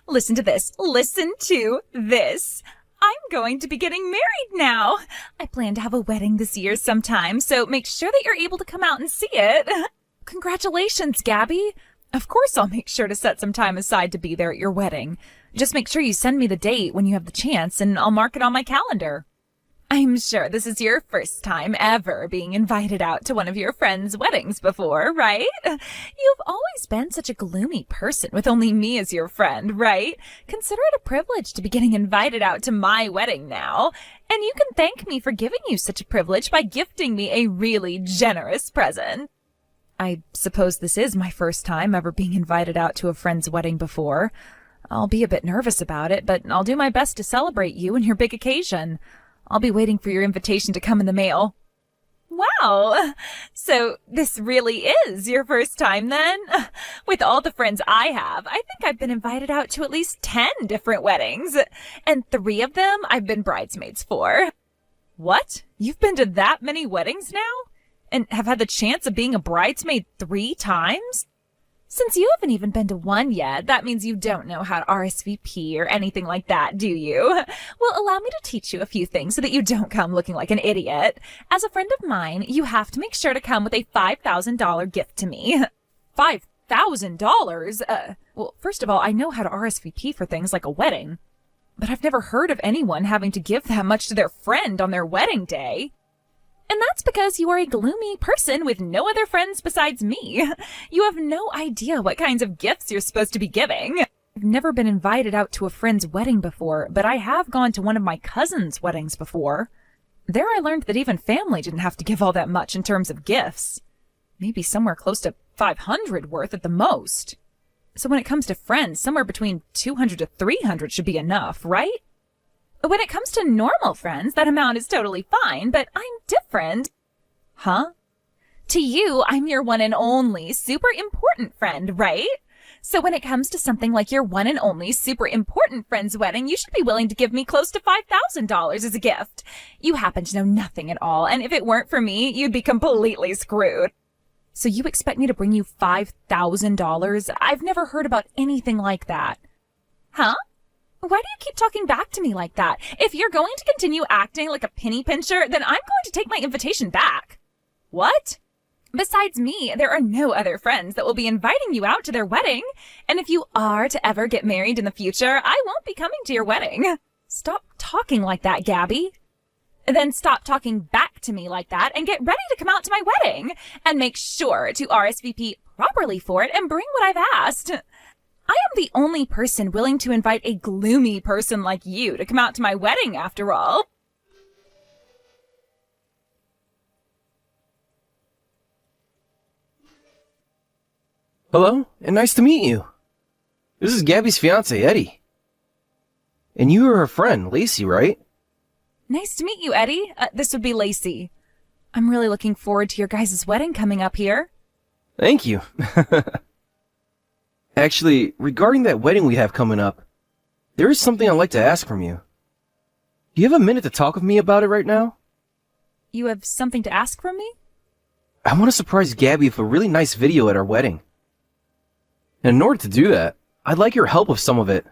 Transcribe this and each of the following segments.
Listen to this. Listen to this. I'm going to be getting married now. I plan to have a wedding this year sometime, so make sure that you're able to come out and see it. Congratulations, Gabby. Of course I'll make sure to set some time aside to be there at your wedding. Just make sure you send me the date when you have the chance, and I'll mark it on my calendar. I'm sure this is your first time ever being invited out to one of your friends' weddings before, right? You've always been such a gloomy person with only me as your friend, right? Consider it a privilege to be getting invited out to my wedding now. And you can thank me for giving you such a privilege by gifting me a really generous present. I suppose this is my first time ever being invited out to a friend's wedding before. I'll be a bit nervous about it, but I'll do my best to celebrate you and your big occasion. I'll be waiting for your invitation to come in the mail. Wow! So this really is your first time then? With all the friends I have, I think I've been invited out to at least 10 different weddings. And 3 of them I've been bridesmaids for. What? You've been to that many weddings now? And have had the chance of being a bridesmaid 3 times? Since you haven't even been to one yet, that means you don't know how to RSVP or anything like that, do you? Well, allow me to teach you a few things so that you don't come looking like an idiot. As a friend of mine, you have to make sure to come with a $5,000 gift to me. $5,000? Well, first of all, I know how to RSVP for things like a wedding, but I've never heard of anyone having to give that much to their friend on their wedding day. And that's because you are a gloomy person with no other friends besides me. You have no idea what kinds of gifts you're supposed to be giving. I've never been invited out to a friend's wedding before, but I have gone to one of my cousin's weddings before. There I learned that even family didn't have to give all that much in terms of gifts. Maybe somewhere close to 500 worth at the most. So when it comes to friends, somewhere between 200 to 300 should be enough, right? When it comes to normal friends, that amount is totally fine, but I'm different. Huh? To you, I'm your one and only super important friend, right? So when it comes to something like your one and only super important friend's wedding, you should be willing to give me close to $5,000 as a gift. You happen to know nothing at all, and if it weren't for me, you'd be completely screwed. So you expect me to bring you $5,000? I've never heard about anything like that. Huh? Why do you keep talking back to me like that? If you're going to continue acting like a penny pincher, then I'm going to take my invitation back. What? Besides me, there are no other friends that will be inviting you out to their wedding. And if you are to ever get married in the future, I won't be coming to your wedding. Stop talking like that, Gabby. Then stop talking back to me like that and get ready to come out to my wedding. And make sure to RSVP properly for it and bring what I've asked. I am the only person willing to invite a gloomy person like you to come out to my wedding, after all. Hello, and nice to meet you. This is Gabby's fiance, Eddie. And you are her friend, Lacey, right? Nice to meet you, Eddie. This would be Lacey. I'm really looking forward to your guys' wedding coming up here. Thank you. Actually, regarding that wedding we have coming up, there is something I'd like to ask from you. Do you have a minute to talk with me about it right now? You have something to ask from me? I want to surprise Gabby with a really nice video at our wedding. And in order to do that, I'd like your help with some of it.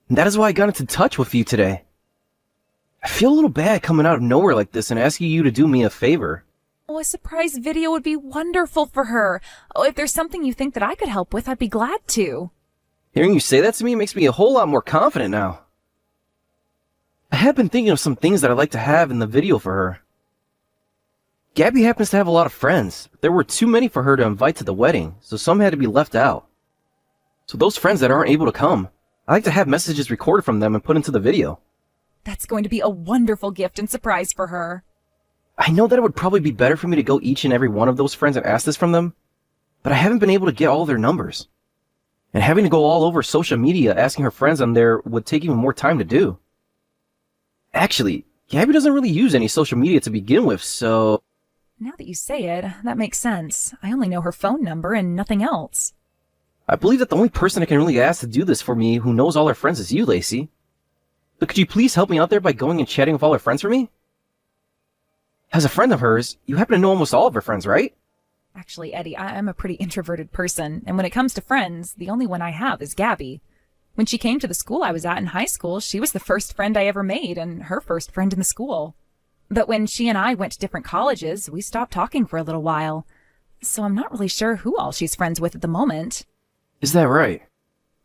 And that is why I got into touch with you today. I feel a little bad coming out of nowhere like this and asking you to do me a favor. Oh, a surprise video would be wonderful for her. Oh, if there's something you think that I could help with, I'd be glad to. Hearing you say that to me makes me a whole lot more confident now. I have been thinking of some things that I'd like to have in the video for her. Gabby happens to have a lot of friends, but there were too many for her to invite to the wedding, so some had to be left out. So those friends that aren't able to come, I like to have messages recorded from them and put into the video. That's going to be a wonderful gift and surprise for her. I know that it would probably be better for me to go each and every one of those friends and ask this from them, but I haven't been able to get all their numbers. And having to go all over social media asking her friends on there would take even more time to do. Actually, Gabby doesn't really use any social media to begin with, so... Now that you say it, that makes sense. I only know her phone number and nothing else. I believe that the only person I can really ask to do this for me who knows all her friends is you, Lacey. But could you please help me out there by going and chatting with all her friends for me? As a friend of hers, you happen to know almost all of her friends, right? Actually, Eddie, I'm a pretty introverted person, and when it comes to friends, the only one I have is Gabby. When she came to the school I was at in high school, she was the first friend I ever made and her first friend in the school. But when she and I went to different colleges, we stopped talking for a little while. So I'm not really sure who all she's friends with at the moment. Is that right?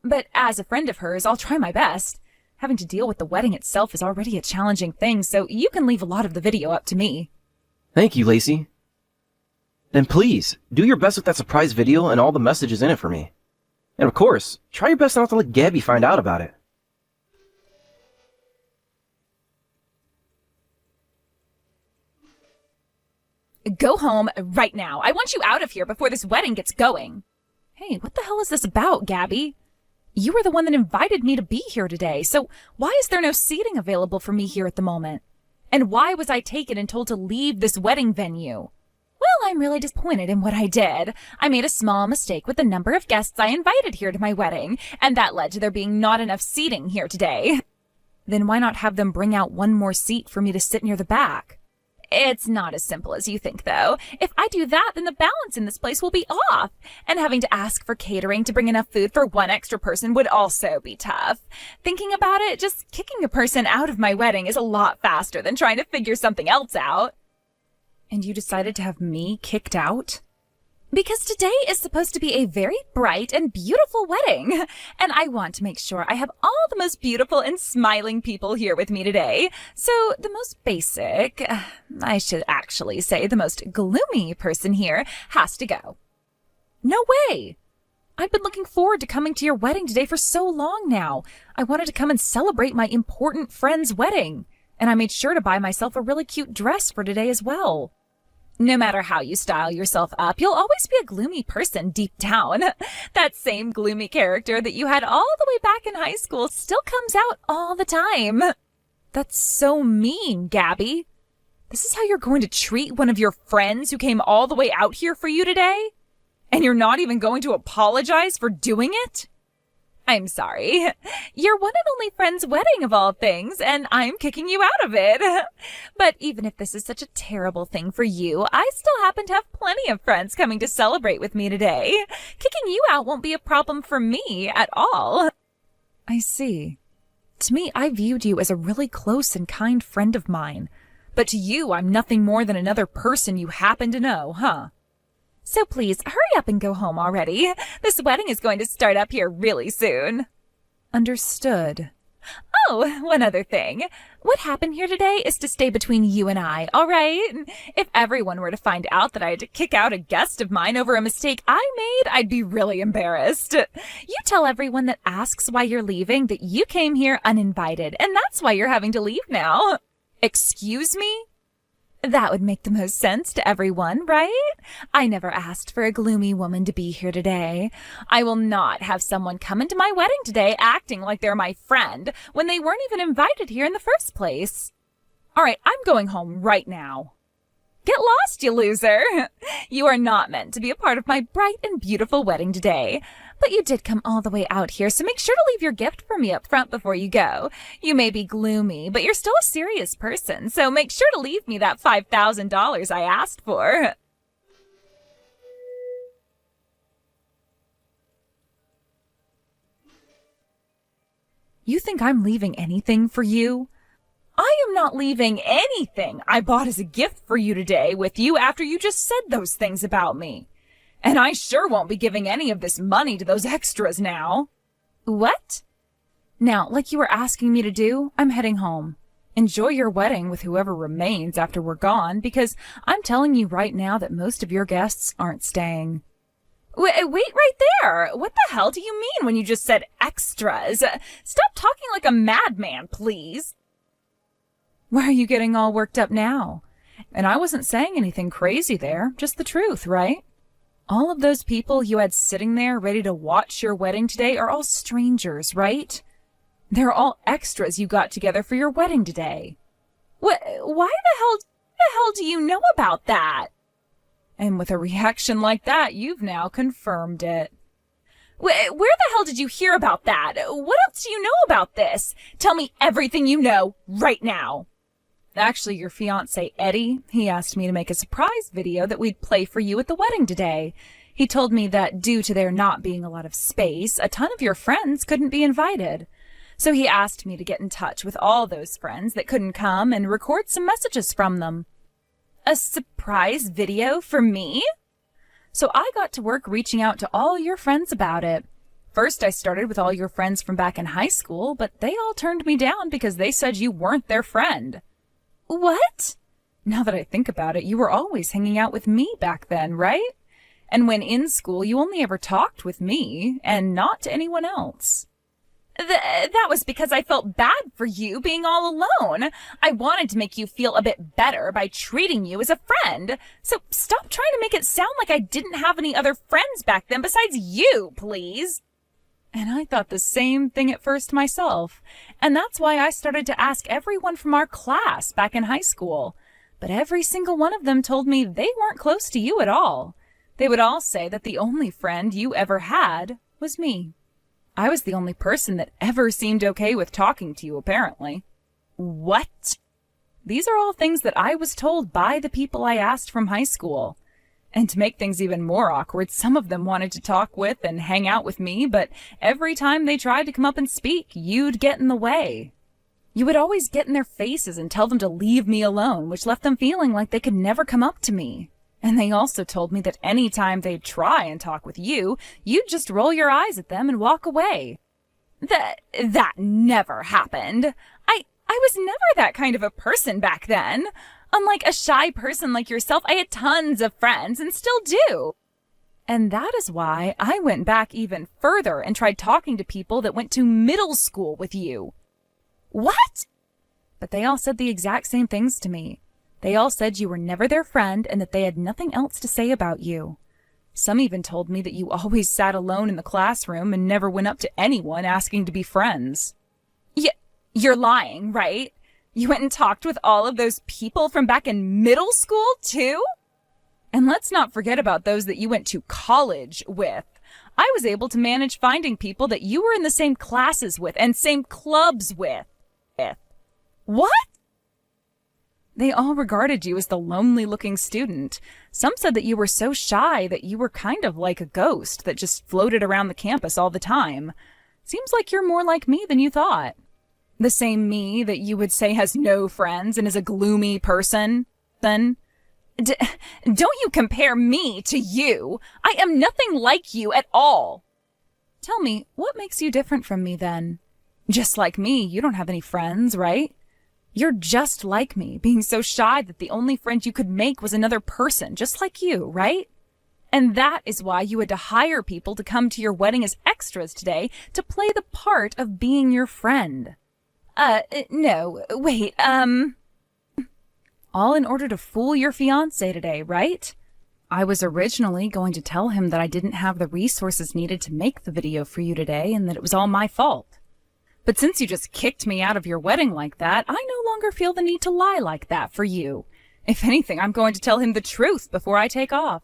But as a friend of hers, I'll try my best. Having to deal with the wedding itself is already a challenging thing, so you can leave a lot of the video up to me. Thank you, Lacey. Then please, do your best with that surprise video and all the messages in it for me. And of course, try your best not to let Gabby find out about it. Go home right now. I want you out of here before this wedding gets going. Hey, what the hell is this about, Gabby? You were the one that invited me to be here today, so why is there no seating available for me here at the moment? And why was I taken and told to leave this wedding venue? Well, I'm really disappointed in what I did. I made a small mistake with the number of guests I invited here to my wedding, and that led to there being not enough seating here today. Then why not have them bring out one more seat for me to sit near the back? It's not as simple as you think, though. If I do that, then the balance in this place will be off. And having to ask for catering to bring enough food for one extra person would also be tough. Thinking about it, just kicking a person out of my wedding is a lot faster than trying to figure something else out. And you decided to have me kicked out? Because today is supposed to be a very bright and beautiful wedding, and I want to make sure I have all the most beautiful and smiling people here with me today. So the most basic, I should actually say the most gloomy person here has to go. No way! I've been looking forward to coming to your wedding today for so long now. I wanted to come and celebrate my important friend's wedding, and I made sure to buy myself a really cute dress for today as well. No matter how you style yourself up, you'll always be a gloomy person deep down. That same gloomy character that you had all the way back in high school still comes out all the time. That's so mean, Gabby. This is how you're going to treat one of your friends who came all the way out here for you today? And you're not even going to apologize for doing it? I'm sorry. Your one and only friend's wedding of all things, and I'm kicking you out of it. But even if this is such a terrible thing for you, I still happen to have plenty of friends coming to celebrate with me today. Kicking you out won't be a problem for me at all. I see. To me, I viewed you as a really close and kind friend of mine. But to you, I'm nothing more than another person you happen to know, huh? So please, hurry up and go home already. This wedding is going to start up here really soon. Understood. Oh, one other thing. What happened here today is to stay between you and I, all right? If everyone were to find out that I had to kick out a guest of mine over a mistake I made, I'd be really embarrassed. You tell everyone that asks why you're leaving that you came here uninvited, and that's why you're having to leave now. Excuse me? That would make the most sense to everyone, right? I never asked for a gloomy woman to be here today. I will not have someone come into my wedding today acting like they're my friend when they weren't even invited here in the first place. All right, I'm going home right now. Get lost, you loser. You are not meant to be a part of my bright and beautiful wedding today. But you did come all the way out here, so make sure to leave your gift for me up front before you go. You may be gloomy, but you're still a serious person, so make sure to leave me that $5,000 I asked for. You think I'm leaving anything for you? I am not leaving anything I bought as a gift for you today with you after you just said those things about me. And I sure won't be giving any of this money to those extras now. What? Now, like you were asking me to do, I'm heading home. Enjoy your wedding with whoever remains after we're gone, because I'm telling you right now that most of your guests aren't staying. Wait right there! What the hell do you mean when you just said extras? Stop talking like a madman, please. Why are you getting all worked up now? And I wasn't saying anything crazy there, just the truth, right? All of those people you had sitting there ready to watch your wedding today are all strangers, right? They're all extras you got together for your wedding today. Why the hell do you know about that? And with a reaction like that, you've now confirmed it. Where the hell did you hear about that? What else do you know about this? Tell me everything you know right now. Actually, your fiancé, Eddie, he asked me to make a surprise video that we'd play for you at the wedding today. He told me that due to there not being a lot of space, a ton of your friends couldn't be invited. So he asked me to get in touch with all those friends that couldn't come and record some messages from them. A surprise video for me? So I got to work reaching out to all your friends about it. First, I started with all your friends from back in high school, but they all turned me down because they said you weren't their friend. What? Now that I think about it, you were always hanging out with me back then, right? And when in school, you only ever talked with me and not to anyone else. That was because I felt bad for you being all alone. I wanted to make you feel a bit better by treating you as a friend. So stop trying to make it sound like I didn't have any other friends back then besides you, please. And I thought the same thing at first myself. And that's why I started to ask everyone from our class back in high school. But every single one of them told me they weren't close to you at all. They would all say that the only friend you ever had was me. I was the only person that ever seemed okay with talking to you, apparently. What? These are all things that I was told by the people I asked from high school. And to make things even more awkward, some of them wanted to talk with and hang out with me, but every time they tried to come up and speak, you'd get in the way. You would always get in their faces and tell them to leave me alone, which left them feeling like they could never come up to me. And they also told me that any time they'd try and talk with you, you'd just roll your eyes at them and walk away. That never happened. I was never that kind of a person back then. Unlike a shy person like yourself, I had tons of friends and still do. And that is why I went back even further and tried talking to people that went to middle school with you. What? But they all said the exact same things to me. They all said you were never their friend and that they had nothing else to say about you. Some even told me that you always sat alone in the classroom and never went up to anyone asking to be friends. You're lying, right? You went and talked with all of those people from back in middle school, too? And let's not forget about those that you went to college with. I was able to manage finding people that you were in the same classes with and same clubs with. What? They all regarded you as the lonely-looking student. Some said that you were so shy that you were kind of like a ghost that just floated around the campus all the time. Seems like you're more like me than you thought. The same me that you would say has no friends and is a gloomy person. Then, don't you compare me to you. I am nothing like you at all. Tell me, what makes you different from me then? Just like me, you don't have any friends, right? You're just like me, being so shy that the only friend you could make was another person, just like you, right? And that is why you had to hire people to come to your wedding as extras today to play the part of being your friend. No, wait, all in order to fool your fiancé today, right? I was originally going to tell him that I didn't have the resources needed to make the video for you today and that it was all my fault. But since you just kicked me out of your wedding like that, I no longer feel the need to lie like that for you. If anything, I'm going to tell him the truth before I take off.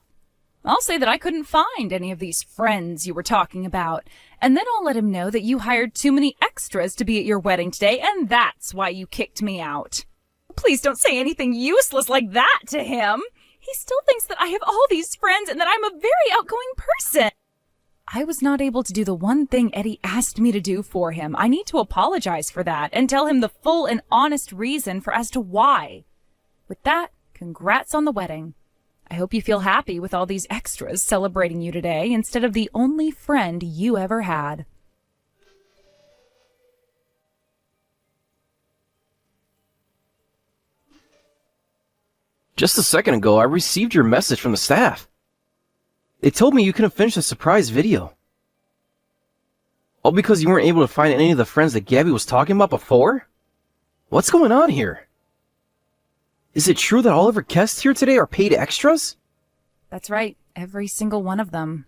I'll say that I couldn't find any of these friends you were talking about, and then I'll let him know that you hired too many extras to be at your wedding today, and that's why you kicked me out. Please don't say anything useless like that to him. He still thinks that I have all these friends and that I'm a very outgoing person. I was not able to do the one thing Eddie asked me to do for him. I need to apologize for that and tell him the full and honest reason for as to why. With that, congrats on the wedding. I hope you feel happy with all these extras celebrating you today instead of the only friend you ever had. Just a second ago, I received your message from the staff. They told me you couldn't finish the surprise video. All because you weren't able to find any of the friends that Gabby was talking about before? What's going on here? Is it true that all of her guests here today are paid extras? That's right, every single one of them.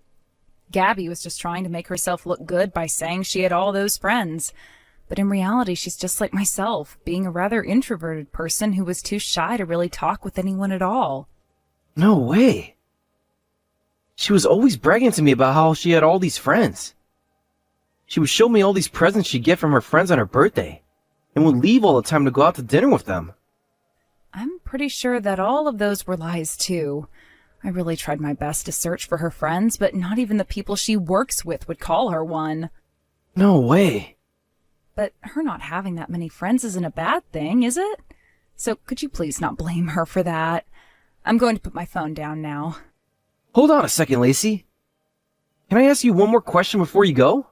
Gabby was just trying to make herself look good by saying she had all those friends. But in reality, she's just like myself, being a rather introverted person who was too shy to really talk with anyone at all. No way. She was always bragging to me about how she had all these friends. She would show me all these presents she'd get from her friends on her birthday, and would leave all the time to go out to dinner with them. I'm pretty sure that all of those were lies too. I really tried my best to search for her friends, but not even the people she works with would call her one. No way. But her not having that many friends isn't a bad thing, is it? So could you please not blame her for that? I'm going to put my phone down now. Hold on a second, Lacey. Can I ask you one more question before you go?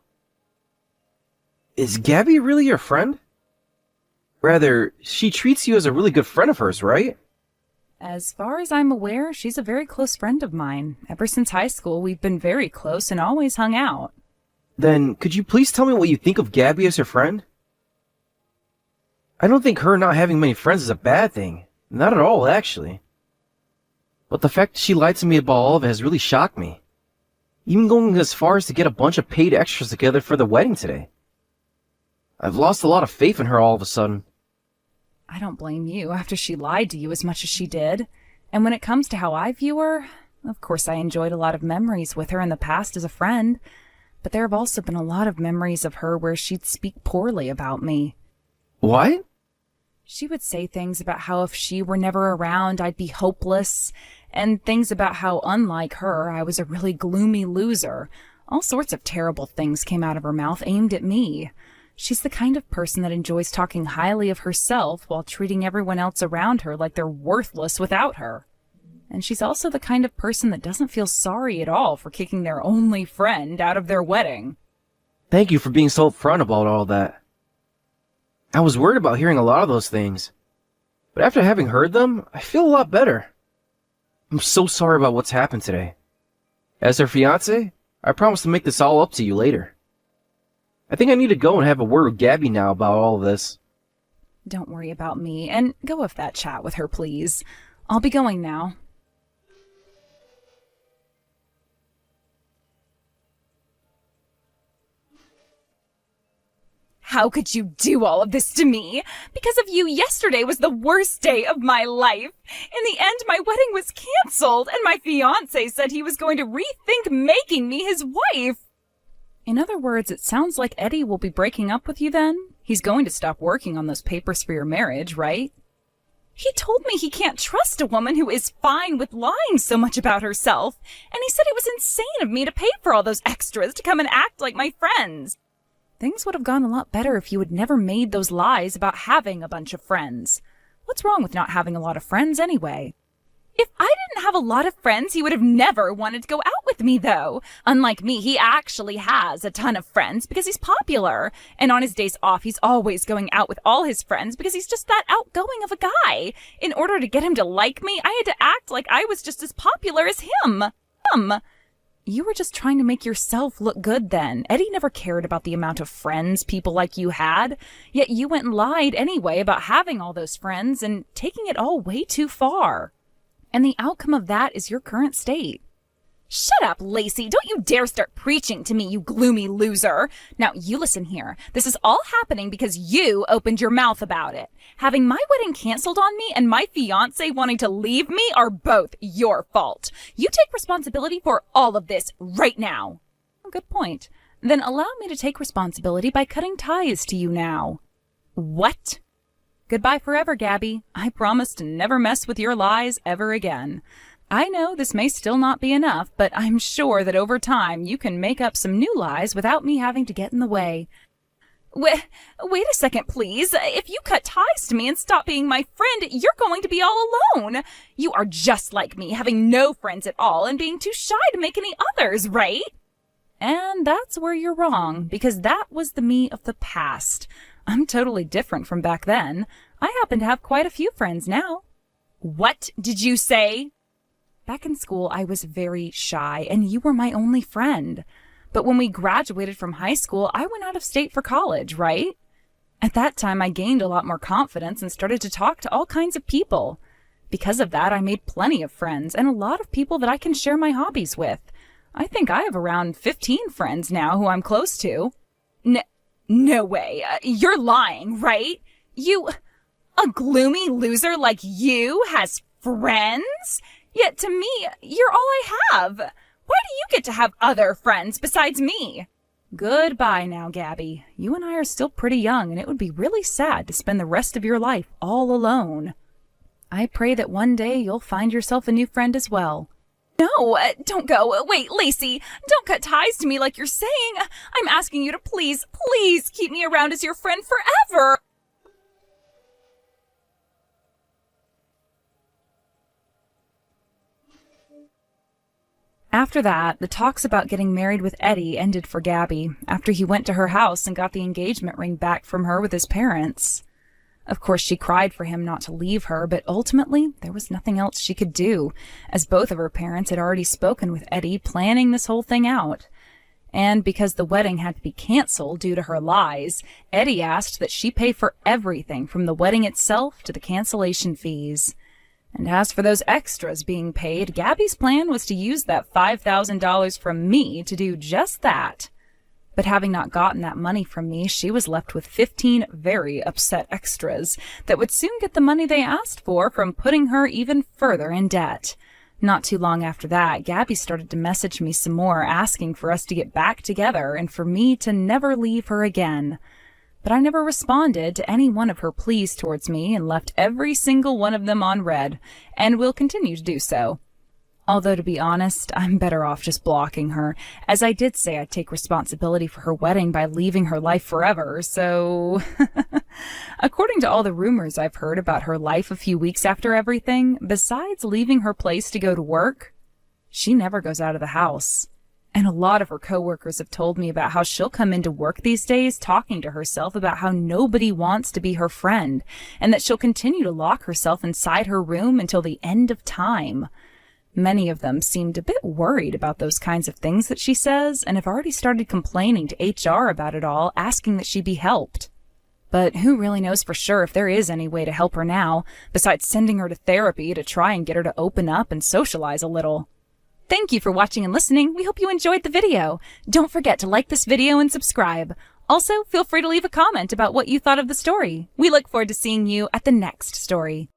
Is Gabby really your friend? Rather, she treats you as a really good friend of hers, right? As far as I'm aware, she's a very close friend of mine. Ever since high school, we've been very close and always hung out. Then, could you please tell me what you think of Gabby as your friend? I don't think her not having many friends is a bad thing. Not at all, actually. But the fact that she lied to me about all of it has really shocked me. Even going as far as to get a bunch of paid extras together for the wedding today. I've lost a lot of faith in her all of a sudden. I don't blame you after she lied to you as much as she did. And when it comes to how I view her, of course I enjoyed a lot of memories with her in the past as a friend. But there have also been a lot of memories of her where she'd speak poorly about me. What? She would say things about how if she were never around, I'd be hopeless, and things about how, unlike her, I was a really gloomy loser. All sorts of terrible things came out of her mouth aimed at me. She's the kind of person that enjoys talking highly of herself while treating everyone else around her like they're worthless without her. And she's also the kind of person that doesn't feel sorry at all for kicking their only friend out of their wedding. Thank you for being so upfront about all that. I was worried about hearing a lot of those things. But after having heard them, I feel a lot better. I'm so sorry about what's happened today. As her fiancé, I promise to make this all up to you later. I think I need to go and have a word with Gabby now about all of this. Don't worry about me, and go have that chat with her, please. I'll be going now. How could you do all of this to me? Because of you, yesterday was the worst day of my life. In the end, my wedding was canceled, and my fiancé said he was going to rethink making me his wife. In other words, it sounds like Eddie will be breaking up with you then? He's going to stop working on those papers for your marriage, right? He told me he can't trust a woman who is fine with lying so much about herself, and he said it was insane of me to pay for all those extras to come and act like my friends. Things would have gone a lot better if you had never made those lies about having a bunch of friends. What's wrong with not having a lot of friends anyway? If I didn't have a lot of friends, he would have never wanted to go out with me, though. Unlike me, he actually has a ton of friends because he's popular. And on his days off, he's always going out with all his friends because he's just that outgoing of a guy. In order to get him to like me, I had to act like I was just as popular as him. You were just trying to make yourself look good then. Eddie never cared about the amount of friends people like you had. Yet you went and lied anyway about having all those friends and taking it all way too far. And the outcome of that is your current state. Shut up, Lacey. Don't you dare start preaching to me, you gloomy loser. Now, you listen here. This is all happening because you opened your mouth about it. Having my wedding canceled on me and my fiancé wanting to leave me are both your fault. You take responsibility for all of this right now. Good point. Then allow me to take responsibility by cutting ties to you now. What? Goodbye forever, Gabby. I promise to never mess with your lies ever again. I know this may still not be enough, but I'm sure that over time you can make up some new lies without me having to get in the way. Wait a second, please. If you cut ties to me and stop being my friend, you're going to be all alone. You are just like me, having no friends at all and being too shy to make any others, right? And that's where you're wrong, because that was the me of the past. I'm totally different from back then. I happen to have quite a few friends now. What did you say? Back in school, I was very shy, and you were my only friend. But when we graduated from high school, I went out of state for college, right? At that time, I gained a lot more confidence and started to talk to all kinds of people. Because of that, I made plenty of friends and a lot of people that I can share my hobbies with. I think I have around 15 friends now who I'm close to. No way. You're lying, right? A gloomy loser like you has friends? Yet to me, you're all I have. Why do you get to have other friends besides me? Goodbye now, Gabby. You and I are still pretty young, and it would be really sad to spend the rest of your life all alone. I pray that one day you'll find yourself a new friend as well. No, don't go. Wait, Lacey, don't cut ties to me like you're saying. I'm asking you to please keep me around as your friend forever. After that, the talks about getting married with Eddie ended for Gabby after he went to her house and got the engagement ring back from her with his parents. Of course, she cried for him not to leave her, but ultimately, there was nothing else she could do, as both of her parents had already spoken with Eddie, planning this whole thing out. And because the wedding had to be canceled due to her lies, Eddie asked that she pay for everything from the wedding itself to the cancellation fees. And as for those extras being paid, Gabby's plan was to use that $5,000 from me to do just that. But having not gotten that money from me, she was left with 15 very upset extras that would soon get the money they asked for from putting her even further in debt. Not too long after that, Gabby started to message me some more, asking for us to get back together and for me to never leave her again. But I never responded to any one of her pleas towards me and left every single one of them on read, and will continue to do so. Although, to be honest, I'm better off just blocking her, as I did say I'd take responsibility for her wedding by leaving her life forever, so... According to all the rumors I've heard about her life a few weeks after everything, besides leaving her place to go to work, she never goes out of the house. And a lot of her coworkers have told me about how she'll come into work these days talking to herself about how nobody wants to be her friend, and that she'll continue to lock herself inside her room until the end of time. Many of them seemed a bit worried about those kinds of things that she says, and have already started complaining to HR about it all, asking that she be helped. But who really knows for sure if there is any way to help her now, besides sending her to therapy to try and get her to open up and socialize a little. Thank you for watching and listening. We hope you enjoyed the video. Don't forget to like this video and subscribe. Also, feel free to leave a comment about what you thought of the story. We look forward to seeing you at the next story.